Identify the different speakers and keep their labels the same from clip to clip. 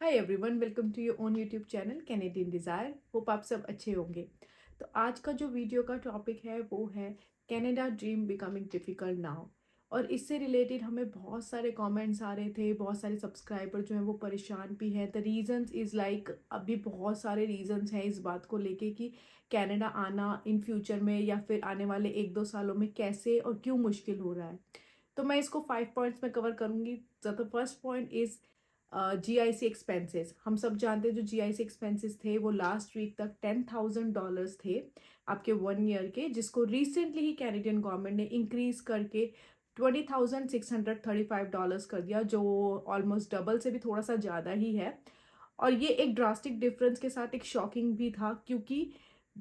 Speaker 1: Hi everyone, welcome to your own YouTube channel Canadian Desire. Hope आप सब अच्छे होंगे। तो आज का जो वीडियो का टॉपिक है वो है Canada dream becoming difficult now. और इससे रिलेटेड हमें बहुत सारे कमेंट्स आ रहे थे, बहुत सारे सब्सक्राइबर जो हैं वो परेशान भी हैं। द रीज़न्स इज़ लाइक अभी बहुत सारे रीज़न्स हैं इस बात को लेके कि कनाडा आना इन फ्यूचर में या फिर आने वाले 1-2 सालों में कैसे और क्यों मुश्किल हो रहा है। तो मैं इसको 5 पॉइंट्स में कवर करूँगी। The first point is GIC expenses. हम सब जानते हैं जो जीआईसी एक्सपेंसेस थे वो लास्ट वीक तक $10,000 थे आपके 1 ईयर के, जिसको रिसेंटली ही कैनेडियन गवर्नमेंट ने इंक्रीज करके $20,635 कर दिया, जो ऑलमोस्ट डबल से भी थोड़ा सा ज़्यादा ही है। और ये एक ड्रास्टिक डिफरेंस के साथ एक शॉकिंग भी था, क्योंकि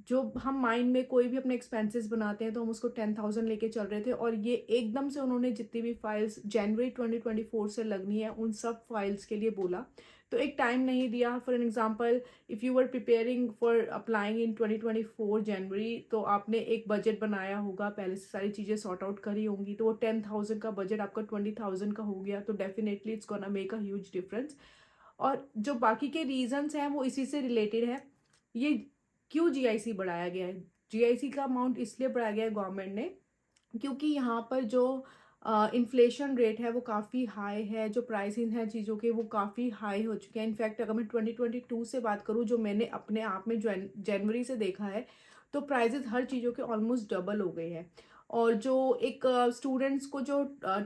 Speaker 1: जो हम माइंड में कोई भी अपने एक्सपेंसेस बनाते हैं तो हम उसको 10,000 लेके चल रहे थे, और ये एकदम से उन्होंने जितनी भी फाइल्स जनवरी 2024 से लगनी है उन सब फाइल्स के लिए बोला। तो एक टाइम नहीं दिया। For an example, if you were preparing for applying in 2024 जनवरी, तो आपने एक बजट बनाया होगा, पहले से सारी चीज़ें सॉर्ट आउट करी होंगी, तो वो 10,000 का बजट आपका 20,000 का हो गया, तो definitely it's gonna make a huge difference. और जो बाकी के रीजंस हैं वो इसी से रिलेटेड है। ये क्यों जीआईसी बढ़ाया गया है? जीआईसी का अमाउंट इसलिए बढ़ाया गया है गवर्नमेंट ने, क्योंकि यहाँ पर जो इन्फ्लेशन रेट है वो काफ़ी हाई है, जो प्राइसिंग है चीज़ों के वो काफ़ी हाई हो चुके हैं। इनफैक्ट अगर मैं 2022 से बात करूँ, जो मैंने अपने आप में जनवरी से देखा है, तो प्राइजेस हर चीज़ों के ऑलमोस्ट डबल हो गए हैं। और जो एक स्टूडेंट्स को जो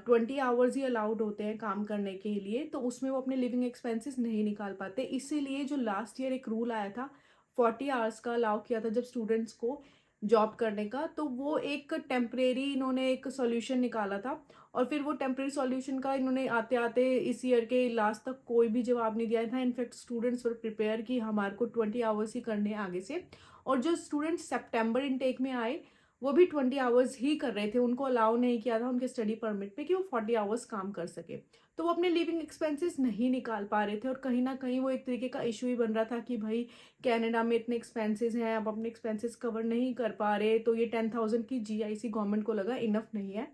Speaker 1: 20 आवर्स ही अलाउड होते हैं काम करने के लिए, तो उसमें वो अपने लिविंग एक्सपेंसेस नहीं निकाल पाते। इसीलिए जो लास्ट ईयर एक रूल आया था, 40 आवर्स का अलाउ किया था जब स्टूडेंट्स को जॉब करने का, तो वो एक टेम्परेरी इन्होंने एक सॉल्यूशन निकाला था। और फिर वो टेम्परेरी सॉल्यूशन का इन्होंने आते आते इस ईयर के लास्ट तक कोई भी जवाब नहीं दिया था। इनफैक्ट स्टूडेंट्स वर प्रिपेयर कि हमारे को 20 आवर्स ही करने हैं आगे से। और जो स्टूडेंट्स सेप्टेम्बर इनटेक में आए वो भी 20 आवर्स ही कर रहे थे, उनको अलाउ नहीं किया था उनके स्टडी परमिट पे कि वो 40 आवर्स काम कर सके। तो वो अपने लिविंग एक्सपेंसेस नहीं निकाल पा रहे थे, और कहीं ना कहीं वो एक तरीके का इशू ही बन रहा था कि भाई कनाडा में इतने एक्सपेंसेस हैं, अब अपने एक्सपेंसेस कवर नहीं कर पा रहे, तो ये 10,000 की जीआईसी गवर्नमेंट को लगा इनफ नहीं है।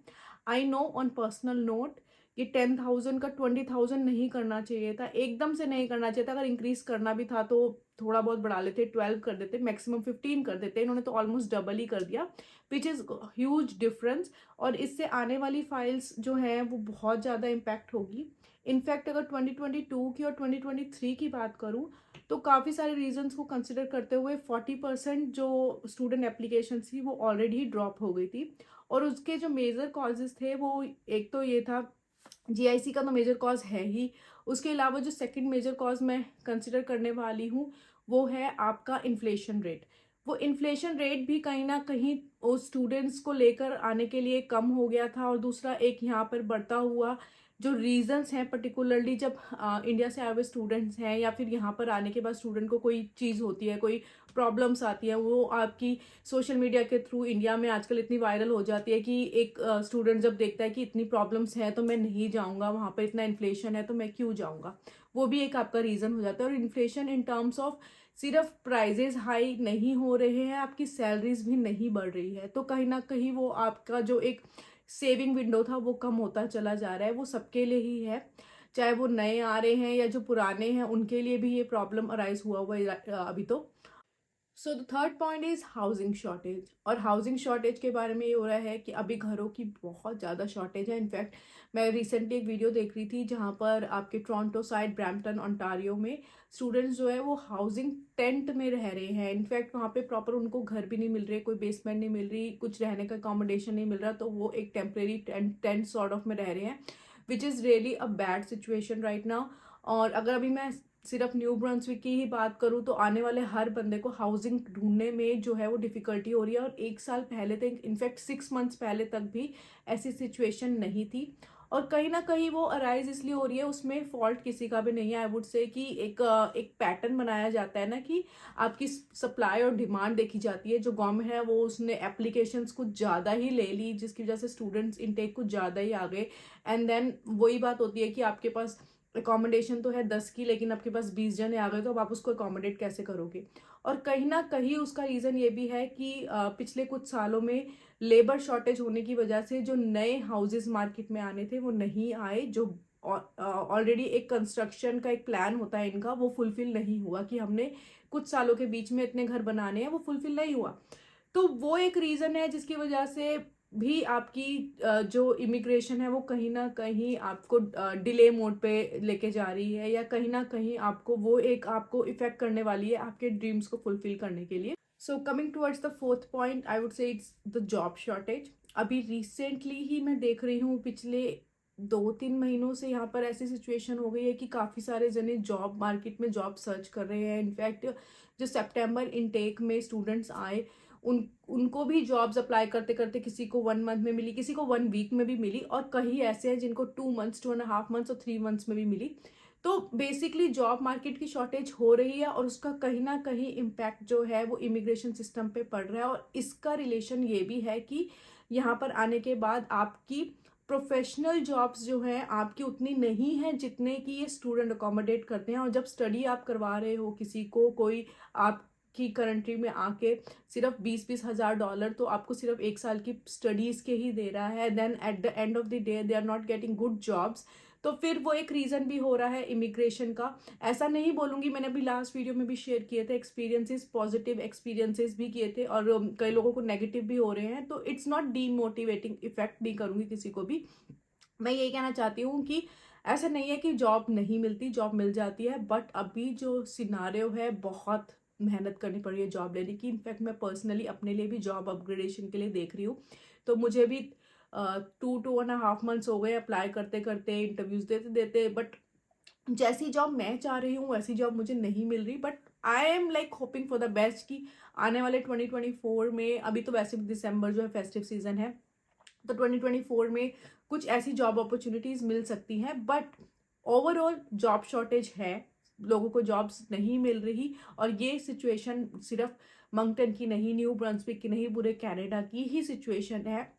Speaker 1: I know on personal note, ये 10,000 का 20,000 नहीं करना चाहिए था, एकदम से नहीं करना चाहिए था। अगर इंक्रीज करना भी था तो थोड़ा बहुत बढ़ा लेते, 12 कर देते, मैक्सिमम 15 कर देते। इन्होंने तो ऑलमोस्ट डबल ही कर दिया, विच इज़ ह्यूज डिफरेंस। और इससे आने वाली फाइल्स जो हैं वो बहुत ज़्यादा इम्पैक्ट होगी। इनफैक्ट अगर 2022 की और 2023 की बात करूँ, तो काफ़ी सारे रीजंस को कंसिडर करते हुए 40% जो स्टूडेंट एप्लीकेशन थी वो ऑलरेडी ड्रॉप हो गई थी। और उसके जो मेजर कॉजेज थे वो एक तो ये था, जीआईसी का तो मेजर कॉज है ही। उसके अलावा जो सेकंड मेजर कॉज मैं कंसिडर करने वाली हूँ वो है आपका इन्फ्लेशन रेट। वो इन्फ्लेशन रेट भी कहीं ना कहीं उस स्टूडेंट्स को लेकर आने के लिए कम हो गया था। और दूसरा एक यहाँ पर बढ़ता हुआ जो रीजंस हैं, पर्टिकुलरली जब इंडिया से आए हुए स्टूडेंट्स हैं या फिर यहाँ पर आने के बाद स्टूडेंट को कोई चीज़ होती है, कोई प्रॉब्लम्स आती है, वो आपकी सोशल मीडिया के थ्रू इंडिया में आजकल इतनी वायरल हो जाती है कि एक स्टूडेंट जब देखता है कि इतनी प्रॉब्लम्स हैं तो मैं नहीं जाऊँगा वहाँ पर, इतना इन्फ्लेशन है तो मैं क्यों जाऊँगा, वो भी एक आपका रीज़न हो जाता है। और इन्फ्लेशन इन टर्म्स ऑफ सिर्फ प्राइजेस हाई नहीं हो रहे हैं, आपकी सैलरीज भी नहीं बढ़ रही है, तो कहीं ना कहीं वो आपका जो एक सेविंग विंडो था वो कम होता चला जा रहा है। वो सबके लिए ही है, चाहे वो नए आ रहे हैं या जो पुराने हैं, उनके लिए भी ये प्रॉब्लम अराइज हुआ है अभी तो। So the third point is housing shortage. और हाउसिंग शॉर्टेज के बारे में ये हो रहा है कि अभी घरों की बहुत ज़्यादा शॉर्टेज है। इनफैक्ट मैं रिसेंटली एक वीडियो देख रही थी जहाँ पर आपके टोरंटो साइड, ब्रैम्पटन ओंटारियो में स्टूडेंट्स जो है वो हाउसिंग टेंट में रह रहे हैं। इनफैक्ट वहाँ पे प्रॉपर उनको घर भी नहीं मिल रहे, कोई बेसमेंट नहीं मिल रही, कुछ रहने का अकोमोडेशन नहीं मिल रहा, तो वो एक टेम्परेरी टेंट सॉर्ट ऑफ में रह रहे हैं, which is really a bad situation right now. और अगर अभी मैं सिर्फ न्यू ब्रंसविक की ही बात करूँ तो आने वाले हर बंदे को हाउसिंग ढूंढने में जो है वो डिफ़िकल्टी हो रही है। और 1 साल पहले तक, इनफैक्ट 6 मंथ्स पहले तक भी ऐसी सिचुएशन नहीं थी। और कहीं ना कहीं वो अराइज इसलिए हो रही है, उसमें फॉल्ट किसी का भी नहीं है। आई वुड से कि एक पैटर्न बनाया जाता है ना, कि आपकी सप्लाई और डिमांड देखी जाती है। जो गवर्नमेंट है वो उसने एप्लीकेशंस कुछ ज़्यादा ही ले ली, जिसकी वजह से स्टूडेंट्स इनटेक कुछ ज़्यादा ही आ गए। एंड देन वही बात होती है कि आपके पास अकोमोडेशन तो है 10 की, लेकिन आपके पास 20 जने आ गए, तो अब आप उसको अकोमोडेट कैसे करोगे। और कहीं ना कहीं उसका रीज़न ये भी है कि पिछले कुछ सालों में लेबर शॉर्टेज होने की वजह से जो नए हाउसेस मार्केट में आने थे वो नहीं आए, जो ऑलरेडी एक कंस्ट्रक्शन का एक प्लान होता है इनका, वो फुलफिल नहीं हुआ कि हमने कुछ सालों के बीच में इतने घर बनाने हैं, वो फुलफिल नहीं हुआ। तो वो एक रीज़न है जिसकी वजह से भी आपकी जो इमिग्रेशन है वो कहीं ना कहीं आपको डिले मोड पे लेके जा रही है, या कहीं ना कहीं आपको वो एक आपको इफेक्ट करने वाली है आपके ड्रीम्स को फुलफिल करने के लिए। So coming towards the fourth point, I would से इट्स द जॉब शॉर्टेज। अभी रिसेंटली ही मैं देख रही हूँ, पिछले 2-3 महीनों से यहाँ पर ऐसी सिचुएशन हो गई है कि काफ़ी सारे जने जॉब मार्केट में जॉब सर्च कर रहे हैं। इनफैक्ट जो सितंबर इनटेक में स्टूडेंट्स आए, उनको भी जॉब्स अप्लाई करते करते किसी को 1 मंथ में मिली, किसी को 1 वीक में भी मिली, और कई ऐसे हैं जिनको 2 मंथ्स, 2.5 मंथ्स और 3 मंथ्स में भी मिली। तो बेसिकली जॉब मार्केट की शॉर्टेज हो रही है, और उसका कहीं ना कहीं इम्पैक्ट जो है वो इमिग्रेशन सिस्टम पे पड़ रहा है। और इसका रिलेशन ये भी है कि यहाँ पर आने के बाद आपकी प्रोफेशनल जॉब्स जो हैं आपकी उतनी नहीं है जितने कि ये स्टूडेंट अकोमोडेट करते हैं। और जब स्टडी आप करवा रहे हो किसी को, कोई आपकी कंट्री में आके सिर्फ 20-20 हज़ार डॉलर तो आपको सिर्फ 1 साल की स्टडीज़ के ही दे रहा है, then at the end of the day they are not getting good jobs. तो फिर वो एक रीज़न भी हो रहा है इमिग्रेशन का। ऐसा नहीं बोलूँगी, मैंने अभी लास्ट वीडियो में भी शेयर किए थे एक्सपीरियंसेस, पॉजिटिव एक्सपीरियंसेस भी किए थे, और कई लोगों को नेगेटिव भी हो रहे हैं। तो इट्स नॉट डीमोटिवेटिंग इफेक्ट नहीं करूँगी किसी को भी। मैं यही कहना चाहती हूँ कि ऐसा नहीं है कि जॉब नहीं मिलती, जॉब मिल जाती है, बट अभी जो सिनारियो है बहुत मेहनत करनी पड़ रही है जॉब लेने की। इनफैक्ट मैं पर्सनली अपने लिए भी जॉब अपग्रेडेशन के लिए देख रही हूँ। तो मुझे भी 2-2.5 मंथ्स हो गए अप्लाई करते करते, इंटरव्यूज़ देते देते, बट जैसी जॉब मैं चाह रही हूँ वैसी जॉब मुझे नहीं मिल रही। But I am like hoping for the best कि आने वाले 2024 में, अभी तो वैसे भी दिसंबर जो है फेस्टिव सीजन है, तो 2024 में कुछ ऐसी जॉब अपॉर्चुनिटीज़ मिल सकती हैं। बट ओवरऑल जॉब शॉर्टेज है, लोगों को जॉब्स नहीं मिल रही। और ये सिचुएशन सिर्फ मंगटन की नहीं, न्यू ब्रंसविक की नहीं, पूरे कनाडा की ही सिचुएशन है।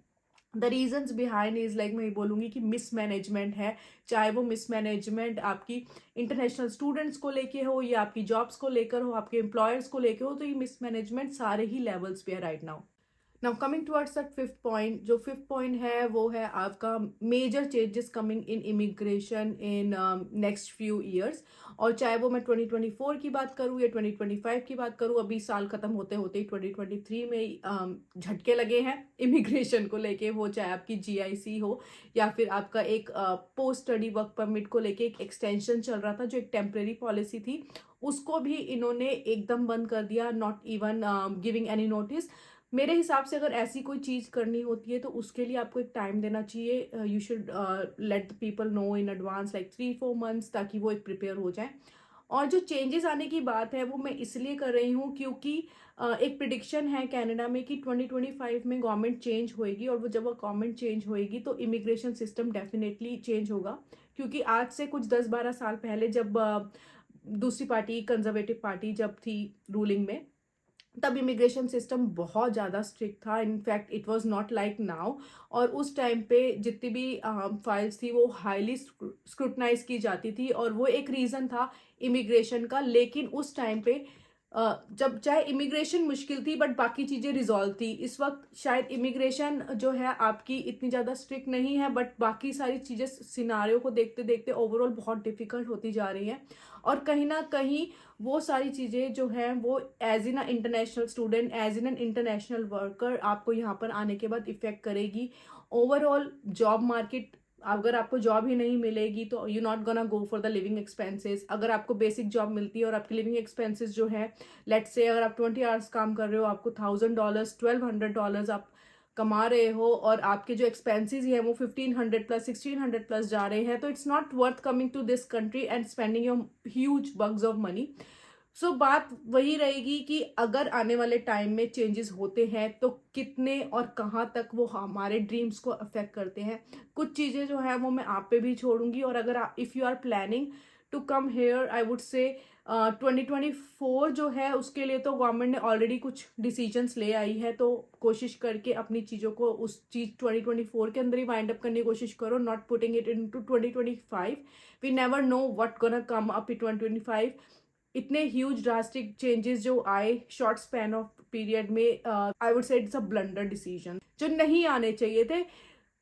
Speaker 1: The reasons behind is like, मैं ये बोलूँगी कि मिसमैनेजमेंट है। चाहे वो मिसमैनेजमेंट आपकी इंटरनेशनल स्टूडेंट्स को लेके हो, या आपकी जॉब्स को लेकर हो, आपके एम्प्लॉयर्स को लेकर हो, तो ये मिसमैनेजमेंट सारे ही लेवल्स पे है right now. Now coming towards that fifth point, जो फिफ्थ पॉइंट है वो है आपका major changes coming in immigration in next few years. और चाहे वो मैं 2024 की बात करूँ या 2025 की बात करूँ, अभी साल ख़त्म होते होते ही 2023 में झटके लगे हैं इमिग्रेशन को लेके। वो चाहे आपकी GIC हो, या फिर आपका एक पोस्ट स्टडी वर्क परमिट को लेके एक एक्सटेंशन चल रहा था, जो एक टेम्प्रेरी पॉलिसी थी, उसको भी इन्होंने एकदम बंद कर दिया, not even giving any notice. मेरे हिसाब से अगर ऐसी कोई चीज़ करनी होती है तो उसके लिए आपको एक टाइम देना चाहिए। You should let the people know in advance, like 3-4 months, ताकि वो एक प्रिपेयर हो जाए। और जो चेंजेस आने की बात है वो मैं इसलिए कर रही हूँ क्योंकि एक प्रिडिक्शन है कनाडा में कि 2025 में गवर्नमेंट चेंज होएगी, और वो जब वो गवर्नमेंट चेंज होएगी तो इमिग्रेशन सिस्टम डेफिनेटली चेंज होगा। क्योंकि आज से कुछ 10-12 साल पहले जब दूसरी पार्टी, कंजर्वेटिव पार्टी जब थी रूलिंग में, तब इमिग्रेशन सिस्टम बहुत ज़्यादा स्ट्रिक्ट था। In fact it was not like now. और उस टाइम पे जितनी भी फाइल्स थी वो हाईली स्क्रूटनाइज की जाती थी, और वो एक रीज़न था इमिग्रेशन का। लेकिन उस टाइम पे जब चाहे इमिग्रेशन मुश्किल थी बट बाकी चीज़ें रिजॉल्व थी। इस वक्त शायद इमिग्रेशन जो है आपकी इतनी ज़्यादा स्ट्रिक्ट नहीं है, बट बाकी सारी चीज़ें सिनारियों को देखते देखते ओवरऑल बहुत डिफ़िकल्ट होती जा रही हैं। और कहीं ना कहीं वो सारी चीज़ें जो हैं वो as in international student, as in international worker, आपको यहाँ पर आने के बाद इफ़ेक्ट करेगी। ओवरऑल जॉब मार्केट, अगर आपको जॉब ही नहीं मिलेगी तो you not gonna go for the living expenses. अगर आपको बेसिक जॉब मिलती है और आपकी लिविंग एक्सपेंसेस जो है, लेट्स से अगर आप 20 आवर्स काम कर रहे हो, आपको $1000, $1200 आप कमा रहे हो, और आपके जो एक्सपेंसेस हैं वो 1500 प्लस 1600 प्लस जा रहे हैं, तो it's not worth coming to this country and spending your huge bucks of money. So बात वही रहेगी कि अगर आने वाले टाइम में चेंजेस होते हैं तो कितने और कहाँ तक वो हमारे ड्रीम्स को अफेक्ट करते हैं। कुछ चीज़ें जो है वो मैं आप पे भी छोड़ूंगी। और अगर आप, if you are planning to come here, I would say 2024 जो है उसके लिए तो गवर्नमेंट ने ऑलरेडी कुछ डिसीजंस ले आई है, तो कोशिश करके अपनी चीज़ों को उस चीज़ 2024 के अंदर ही वाइंड अप करने की कोशिश करो, not putting it into 2025। We never know what gonna come up in 2025। इतने ह्यूज ड्रास्टिक चेंजेस जो आए शॉर्ट स्पैन ऑफ पीरियड में, आई वुड से इट्स अ ब्लंडर डिसीजन जो नहीं आने चाहिए थे।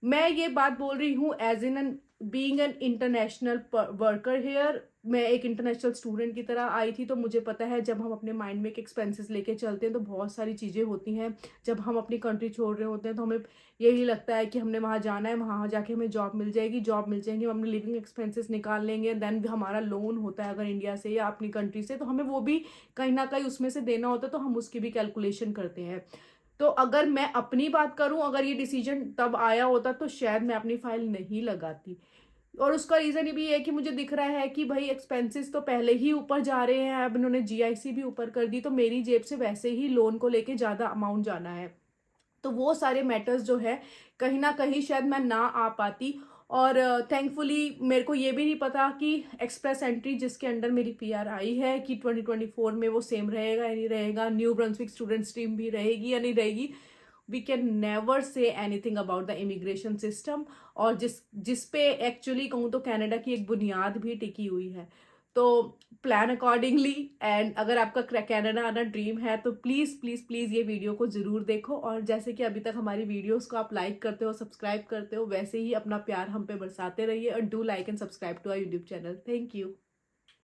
Speaker 1: मैं ये बात बोल रही हूँ as in an being an international worker here, मैं एक इंटरनेशनल स्टूडेंट की तरह आई थी, तो मुझे पता है जब हम अपने माइंड में एक एक्सपेंसेस लेके चलते हैं तो बहुत सारी चीज़ें होती हैं। जब हम अपनी कंट्री छोड़ रहे होते हैं तो हमें यही लगता है कि हमने वहाँ जाना है, वहाँ जाके हमें जॉब मिल जाएगी, जॉब मिल जाएंगी, हम अपने लिविंग एक्सपेंसेस निकाल लेंगे, देन हमारा लोन होता है अगर इंडिया से या अपनी कंट्री से, तो हमें वो भी कहीं ना कहीं उसमें से देना होता है, तो हम उसकी भी कैलकुलेशन करते हैं। तो अगर मैं अपनी बात करूं, अगर ये डिसीजन तब आया होता तो शायद मैं अपनी फाइल नहीं लगाती। और उसका रीज़न ये भी है कि मुझे दिख रहा है कि भाई एक्सपेंसेस तो पहले ही ऊपर जा रहे हैं, अब इन्होंने जीआईसी भी ऊपर कर दी, तो मेरी जेब से वैसे ही लोन को लेके ज़्यादा अमाउंट जाना है। तो वो सारे मैटर्स जो है कहीं न कहीं शायद मैं ना आ पाती। और थैंकफुली मेरे को ये भी नहीं पता कि एक्सप्रेस एंट्री जिसके अंडर मेरी पीआर आई है कि 2024 में वो सेम रहेगा या नहीं रहेगा, न्यू ब्रंसविक स्टूडेंट स्ट्रीम भी रहेगी या नहीं रहेगी। We can never say anything about the immigration system, और जिस पे एक्चुअली कहूँ तो कनाडा की एक बुनियाद भी टिकी हुई है। तो प्लान अकॉर्डिंगली, एंड अगर आपका कनाडा आना ड्रीम है तो प्लीज़ प्लीज़ प्लीज़ ये वीडियो को ज़रूर देखो, और जैसे कि अभी तक हमारी वीडियोस को आप लाइक करते हो, सब्सक्राइब करते हो, वैसे ही अपना प्यार हम पे बरसाते रहिए, और do like and subscribe to our YouTube channel. Thank you.